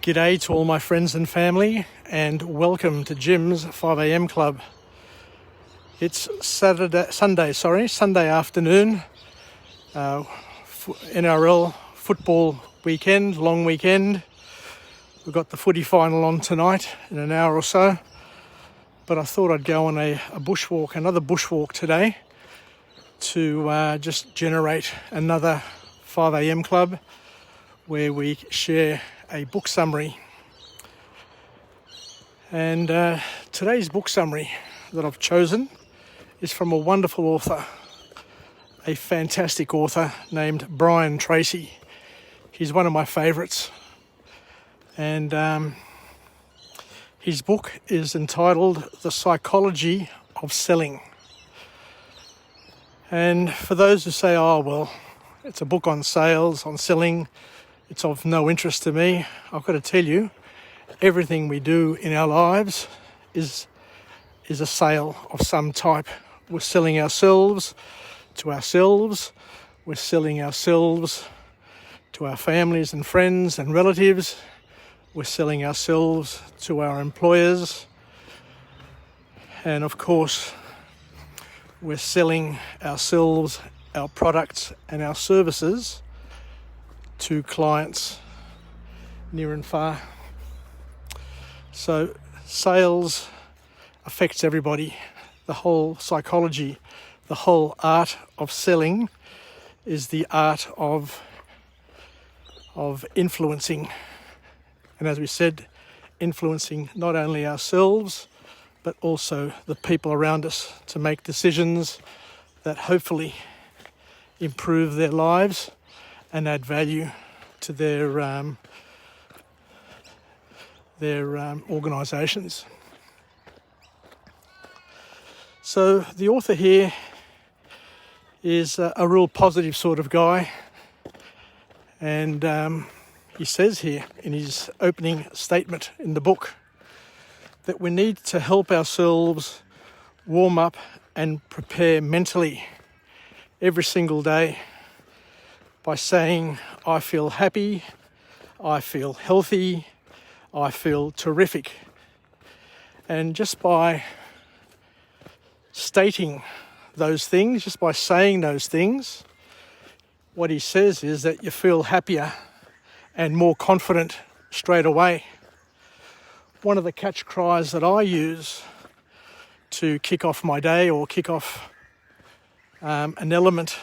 G'day to all my friends and family, and welcome to Jim's 5am Club. It's Sunday afternoon, NRL football weekend, long weekend. We've got the footy final on tonight in an hour or so, but I thought I'd go on another bushwalk today to just generate another 5am Club where we share a book summary. And today's book summary that I've chosen is from a wonderful author, a fantastic author named Brian Tracy. He's one of my favourites, and his book is entitled The Psychology of Selling. And for those who say, oh well, it's a book on sales, on selling, it's of no interest to me, I've got to tell you, everything we do in our lives is a sale of some type. We're selling ourselves to ourselves. We're selling ourselves to our families and friends and relatives. We're selling ourselves to our employers. And of course, we're selling ourselves, our products and our services to clients near and far. So sales affects everybody. The whole psychology, the whole art of selling is the art of influencing. And as we said, influencing not only ourselves, but also the people around us to make decisions that hopefully improve their lives and add value to their organisations. So the author here is a real positive sort of guy, and he says here in his opening statement in the book that we need to help ourselves warm up and prepare mentally every single day by saying, I feel happy, I feel healthy, I feel terrific. And just by stating those things, just by saying those things, what he says is that you feel happier and more confident straight away. One of the catch cries that I use to kick off my day or kick off an element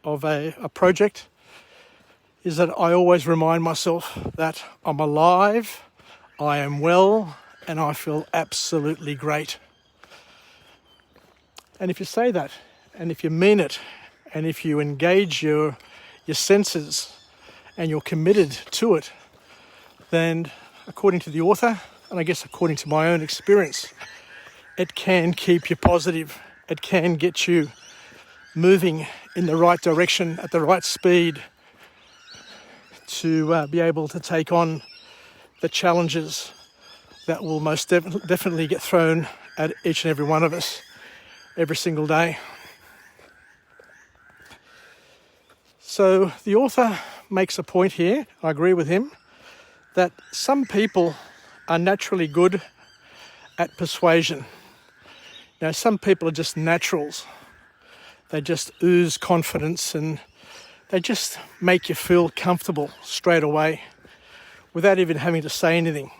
of a project is that I always remind myself that I'm alive, I am well, and I feel absolutely great. And if you say that, and if you mean it, and if you engage your senses and you're committed to it, then according to the author, and I guess according to my own experience, it can keep you positive. It can get you moving in the right direction at the right speed to be able to take on the challenges that will most definitely get thrown at each and every one of us every single day. So the author makes a point here, I agree with him, that some people are naturally good at persuasion. Now, some people are just naturals. They just ooze confidence and they just make you feel comfortable straight away without even having to say anything.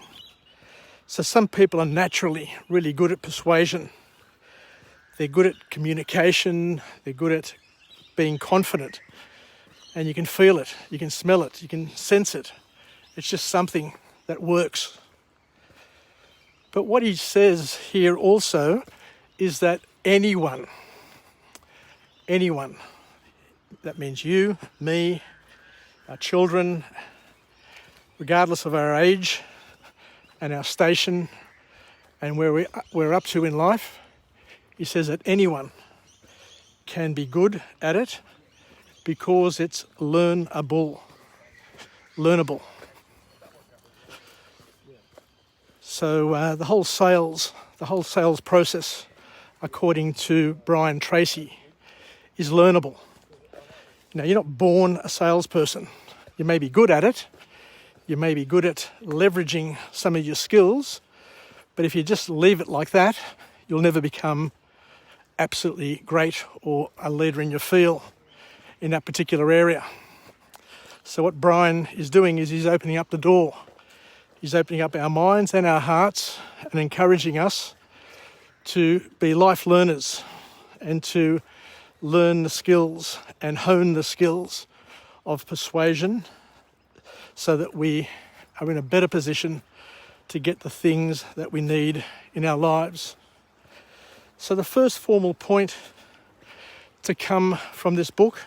So some people are naturally really good at persuasion. They're good at communication. They're good at being confident. And you can feel it. You can smell it. You can sense it. It's just something that works. But what he says here also is that anyone, that means you, me, our children, regardless of our age and our station and where we're up to in life, he says that anyone can be good at it because it's learnable. So the whole sales process, according to Brian Tracy, is learnable. Now, you're not born a salesperson. You may be good at it. You may be good at leveraging some of your skills, but if you just leave it like that, you'll never become absolutely great or a leader in your field in that particular area. So what Brian is doing is he's opening up the door. He's opening up our minds and our hearts and encouraging us to be life learners and to learn the skills and hone the skills of persuasion so that we are in a better position to get the things that we need in our lives. So the first formal point to come from this book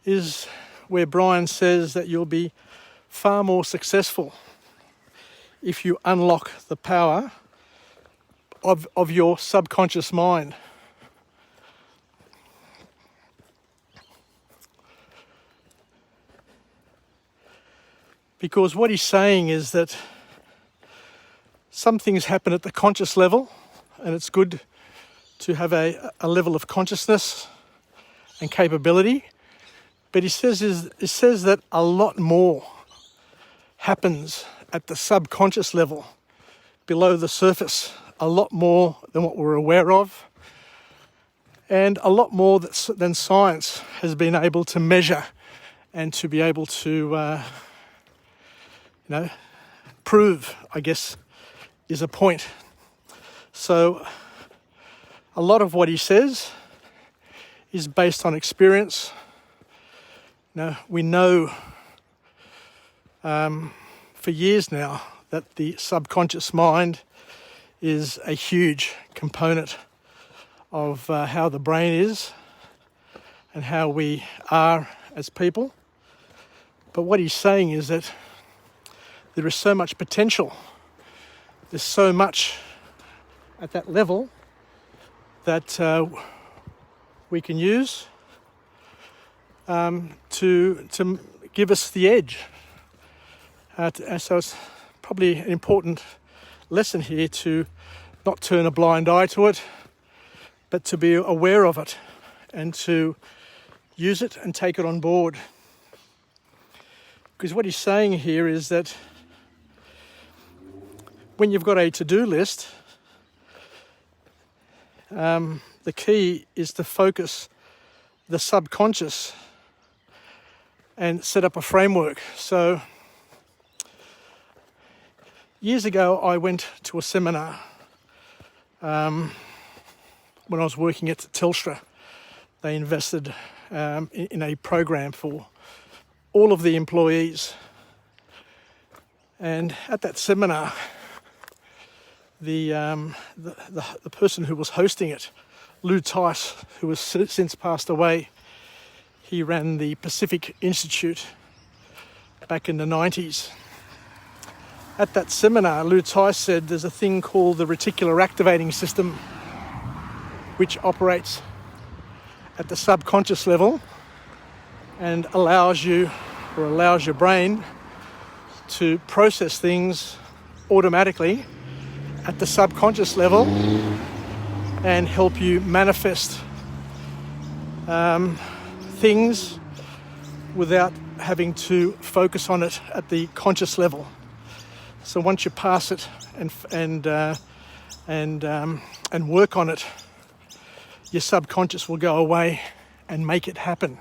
is where Brian says that you'll be far more successful if you unlock the power of your subconscious mind. Because what he's saying is that some things happen at the conscious level, and it's good to have a level of consciousness and capability. But he says that a lot more happens at the subconscious level, below the surface, a lot more than what we're aware of, and a lot more than science has been able to measure and to be able to prove, I guess, is a point. So a lot of what he says is based on experience. We know for years now that the subconscious mind is a huge component of how the brain is and how we are as people. But what he's saying is that there is so much potential. There's so much at that level that we can use to give us the edge. So it's probably an important lesson here to not turn a blind eye to it, but to be aware of it and to use it and take it on board. Because what he's saying here is that when you've got a to-do list, the key is to focus the subconscious and set up a framework. So years ago, I went to a seminar when I was working at Telstra. They invested in a program for all of the employees. And at that seminar, the person who was hosting it, Lou Tice, who has since passed away, he ran the Pacific Institute back in the 90s. At that seminar, Lou Tice said there's a thing called the reticular activating system, which operates at the subconscious level and allows your brain to process things automatically at the subconscious level and help you manifest things without having to focus on it at the conscious level. So once you pass it and work on it, your subconscious will go away and make it happen.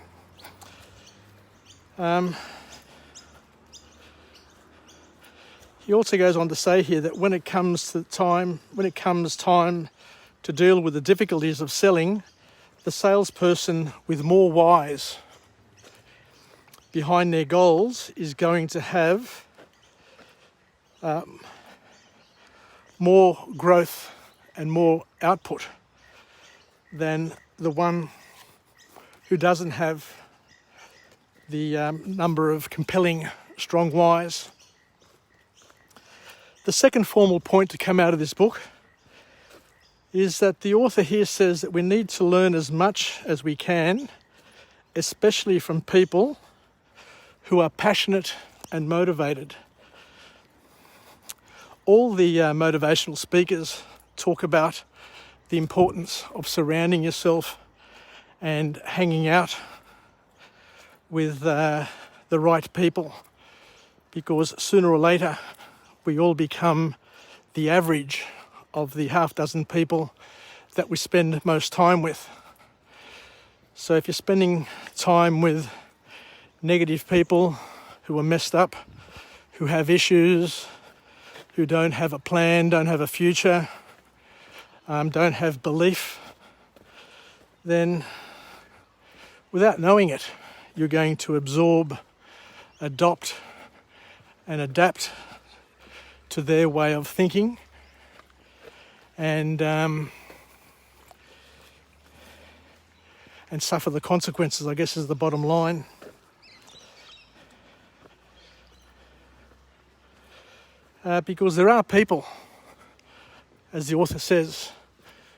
He also goes on to say here that when it comes time to deal with the difficulties of selling, the salesperson with more whys behind their goals is going to have more growth and more output than the one who doesn't have the number of compelling, strong whys. The second formal point to come out of this book is that the author here says that we need to learn as much as we can, especially from people who are passionate and motivated. All the motivational speakers talk about the importance of surrounding yourself and hanging out with the the right people, because sooner or later we all become the average of the half dozen people that we spend most time with. So if you're spending time with negative people who are messed up, who have issues, who don't have a plan, don't have a future, don't have belief, then without knowing it, you're going to absorb, adopt, and adapt to their way of thinking, and suffer the consequences, I guess, is the bottom line. Because there are people, as the author says,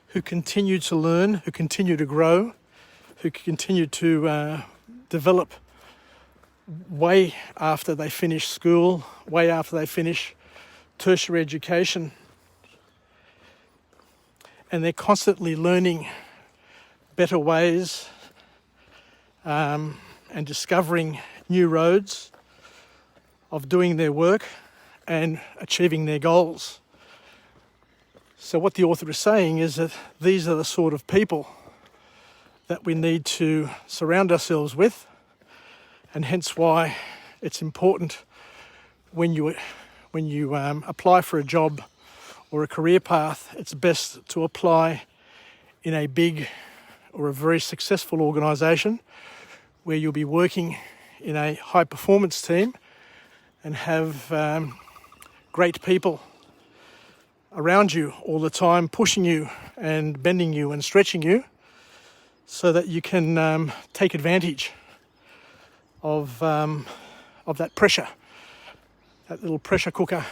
who continue to learn, who continue to grow, who continue to develop way after they finish school, way after they finish tertiary education. And they're constantly learning better ways and discovering new roads of doing their work and achieving their goals. So what the author is saying is that these are the sort of people that we need to surround ourselves with, and hence why it's important when you apply for a job or a career path, it's best to apply in a big or a very successful organisation where you'll be working in a high performance team and have great people around you all the time, pushing you and bending you and stretching you, so that you can take advantage of that pressure, that little pressure cooker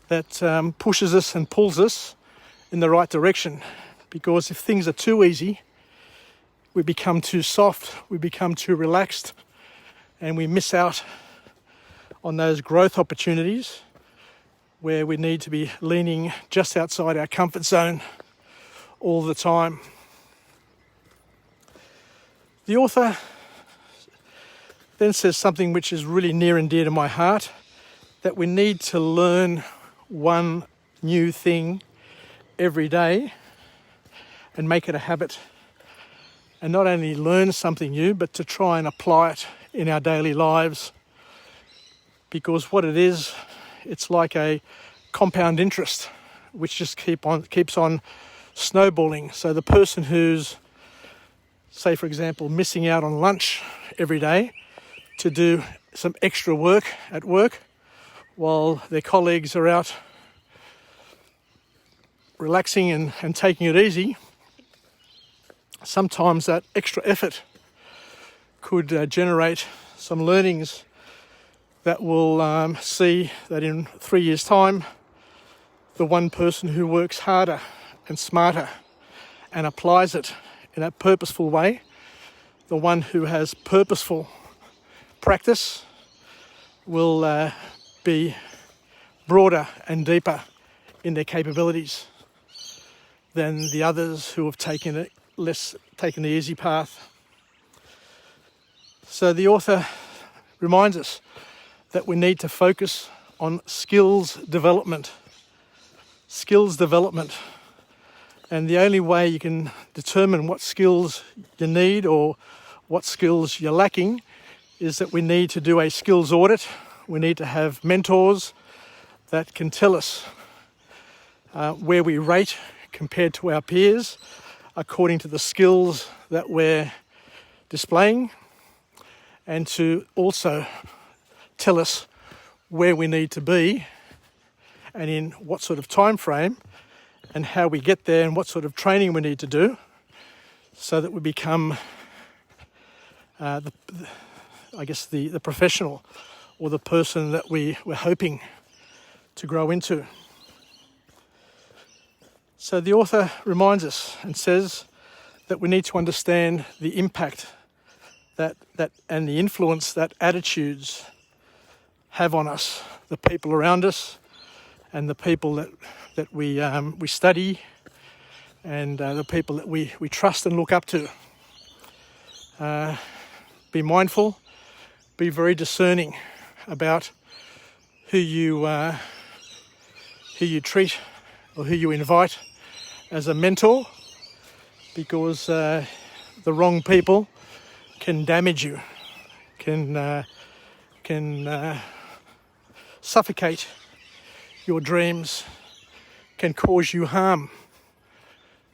that pushes us and pulls us in the right direction. Because if things are too easy, we become too soft, we become too relaxed, and we miss out on those growth opportunities where we need to be leaning just outside our comfort zone all the time. The author then says something which is really near and dear to my heart, that we need to learn one new thing every day and make it a habit. And not only learn something new, but to try and apply it in our daily lives. Because what it is, it's like a compound interest, which just keeps on snowballing. So the person who's, say for example, missing out on lunch every day to do some extra work at work while their colleagues are out relaxing and taking it easy, sometimes that extra effort could generate some learnings that will see that in 3 years' time, the one person who works harder and smarter and applies it in a purposeful way, the one who has purposeful practice, will be broader and deeper in their capabilities than the others who have taken the easy path. So the author reminds us that we need to focus on skills development. And the only way you can determine what skills you need or what skills you're lacking is that we need to do a skills audit. We need to have mentors that can tell us where we rate compared to our peers according to the skills that we're displaying, and to also tell us where we need to be and in what sort of time frame and how we get there and what sort of training we need to do so that we become the professional or the person that we're hoping to grow into. So the author reminds us and says that we need to understand the impact that and the influence that attitudes have on us, the people around us, and the people that we study, and the people that we trust and look up to. Be mindful be very discerning about who you treat or who you invite as a mentor, because the wrong people can damage you, can suffocate your dreams, can cause you harm.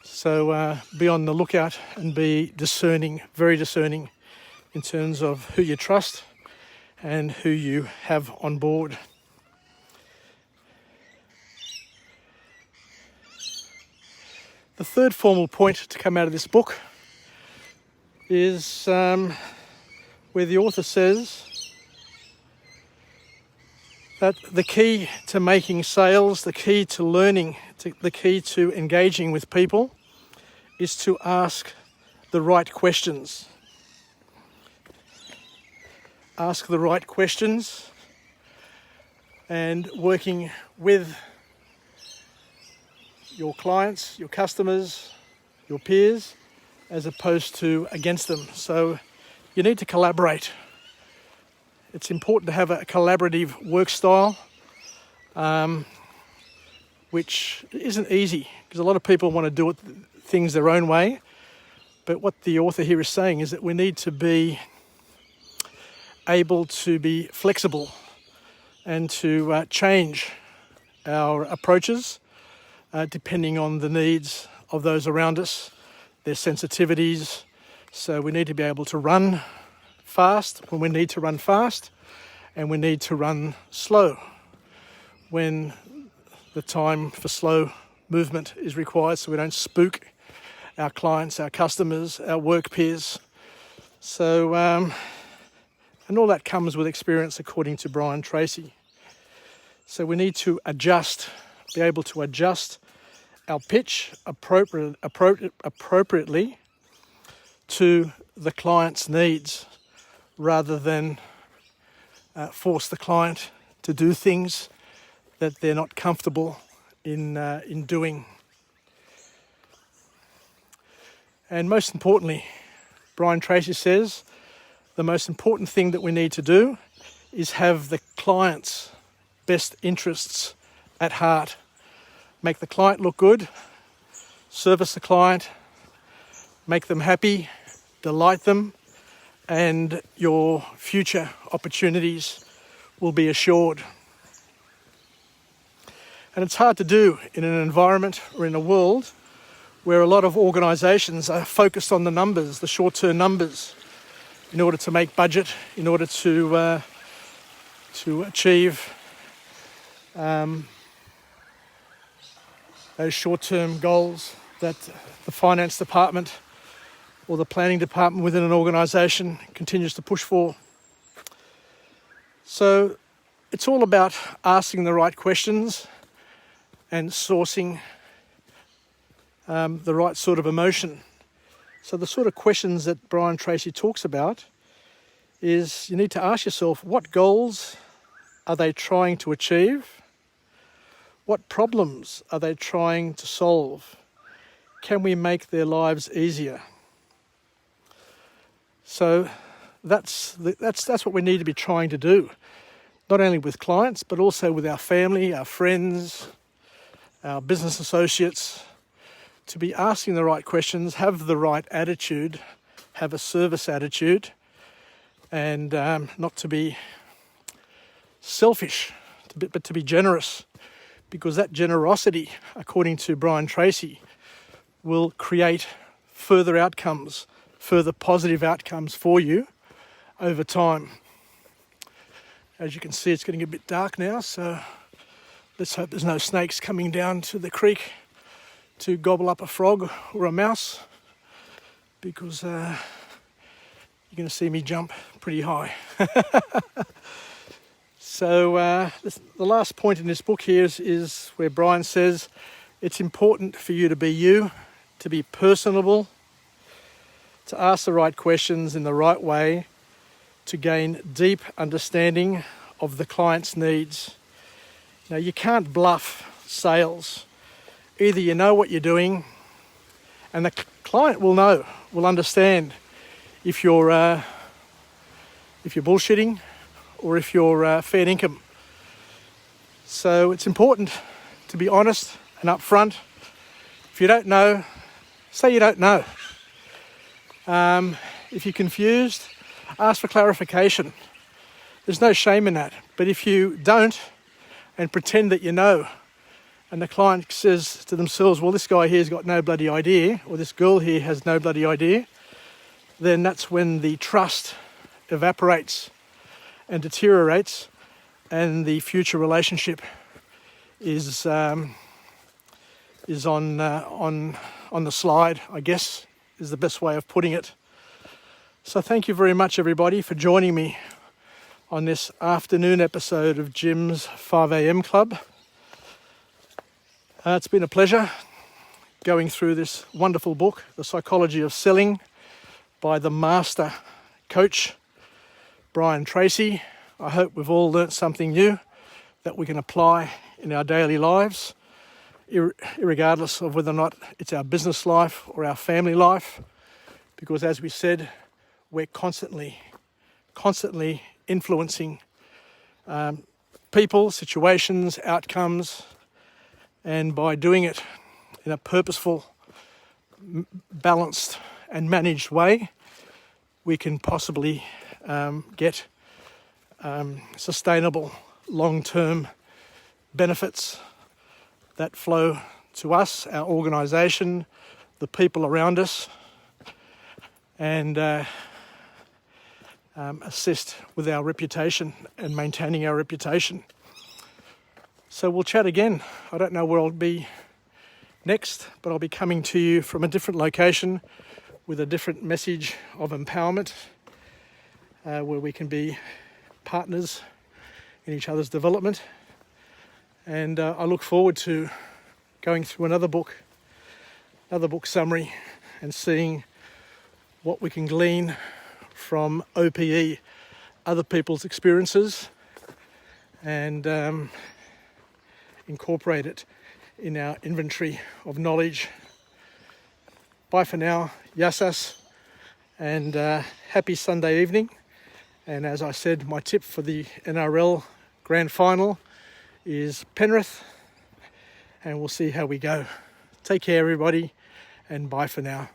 So be on the lookout and be discerning, very discerning, in terms of who you trust and who you have on board. The third formal point to come out of this book is where the author says that the key to making sales, the key to learning, the key to engaging with people is to ask the right questions. Ask the right questions, and working with your clients, your customers, your peers, as opposed to against them. So you need to collaborate. It's important to have a collaborative work style, which isn't easy because a lot of people want to do things their own way. But what the author here is saying is that we need to be able to be flexible and to change our approaches depending on the needs of those around us, their sensitivities. So we need to be able to run fast when we need to run fast, and we need to run slow when the time for slow movement is required, so we don't spook our clients, our customers, our work peers. So, and all that comes with experience, according to Brian Tracy. So we need to adjust, be able to adjust our pitch appropriately to the client's needs, rather than force the client to do things that they're not comfortable in doing. And most importantly, Brian Tracy says, the most important thing that we need to do is have the client's best interests at heart. Make the client look good, service the client, make them happy, delight them, and your future opportunities will be assured. And it's hard to do in an environment or in a world where a lot of organisations are focused on the numbers, the short-term numbers, in order to make budget, in order to achieve those short-term goals that the finance department or the planning department within an organisation continues to push for. So it's all about asking the right questions and sourcing the right sort of emotion. So the sort of questions that Brian Tracy talks about is you need to ask yourself, what goals are they trying to achieve? What problems are they trying to solve? Can we make their lives easier? So that's what we need to be trying to do, not only with clients, but also with our family, our friends, our business associates, to be asking the right questions, have the right attitude, have a service attitude, and not to be selfish, but to be generous, because that generosity, according to Brian Tracy, will create further outcomes, further positive outcomes for you over time. As you can see, it's getting a bit dark now, so let's hope there's no snakes coming down to the creek to gobble up a frog or a mouse, because you're going to see me jump pretty high. So the last point in this book here is where Brian says it's important for you to be you, to be personable, to ask the right questions in the right way, to gain deep understanding of the client's needs. Now, you can't bluff sales. Either you know what you're doing, and the client will understand if you're if you're bullshitting or if you're fair income. So it's important to be honest and upfront. If you don't know, say you don't know. If you're confused, ask for clarification. There's no shame in that. But if you don't and pretend that you know, and the client says to themselves, well, this guy here's got no bloody idea, or this girl here has no bloody idea, then that's when the trust evaporates and deteriorates, and the future relationship is on the slide, I guess, is the best way of putting it. So thank you very much, everybody, for joining me on this afternoon episode of Jim's 5am Club. It's been a pleasure going through this wonderful book, The Psychology of Selling, by the master coach, Brian Tracy. I hope we've all learnt something new that we can apply in our daily lives, irregardless of whether or not it's our business life or our family life, because as we said, we're constantly influencing people, situations, outcomes, and by doing it in a purposeful, balanced and managed way, we can possibly get sustainable long-term benefits that flow to us, our organisation, the people around us, and assist with our reputation and maintaining our reputation. So we'll chat again. I don't know where I'll be next, but I'll be coming to you from a different location with a different message of empowerment, where we can be partners in each other's development. And I look forward to going through another book summary, and seeing what we can glean from OPE, other people's experiences, and incorporate it in our inventory of knowledge. Bye for now, Yassas, and happy Sunday evening. And as I said, my tip for the NRL Grand Final is Penrith, and we'll see how we go. Take care, everybody, and bye for now.